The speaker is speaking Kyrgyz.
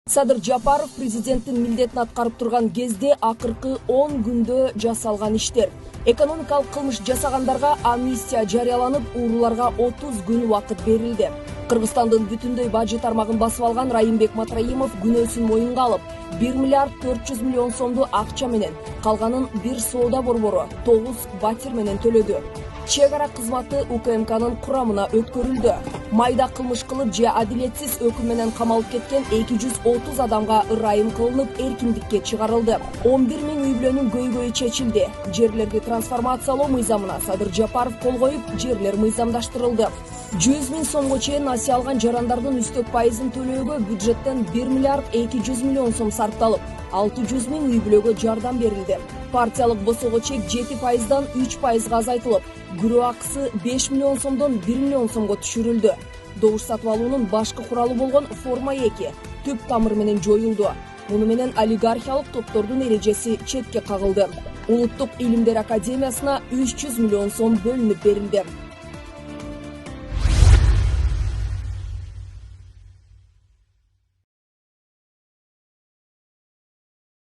Садыр Жапаров президенттин милдетин аткарып турган кезде акыркы 10 күндө жасалган иштер. Экономикалык кылмыш жасагандарга амнистия жарыяланып, ууруларга 30 күн убакыт берилди. Кыргызстандын бүтүндөй бажы тармагын басып алган Райымбек Матраимов күнөөсүн моюнга алып, 1 миллиард 400 миллион сомду акча менен, калганын бир соода борбору 9 батир менен төлөдү. Чек ара кызматы УКМКнын курамына өткөрүлдү. Майда кылмыш кылып же адилетсиз өкүм менен камалып кеткен 230 адамга ырайым кылынып, эркиндикке чыгарылды. 11 000 үй-бүлөнүн көйгөйү чечилди. Жерлерди трансформациялоо мыйзамына Садыр Жапаров кол коюп, жерлер мыйзамдаштырылды. 100 000 сомго чейин насыя алган жарандардын үстөк пайызын төлөөгө бюджеттен 1 миллиард 200 миллион сом сарпталып, 600 000 үй-бүлөгө жардам берилди. Партиялык босого чек 7%дан 3%га азайтылып, күрөө акысы 5 миллион сомдон 1 миллион сомго түшүрүлдү. Добуш сатып алуунун башкы куралы болгон форма 2 түп тамыр менен жоюлду. Муну менен олигархиялык топтордун эрежеси четке кагылды. Улуттук илимдер академиясына 300 миллион сом бөлүнүп берилди.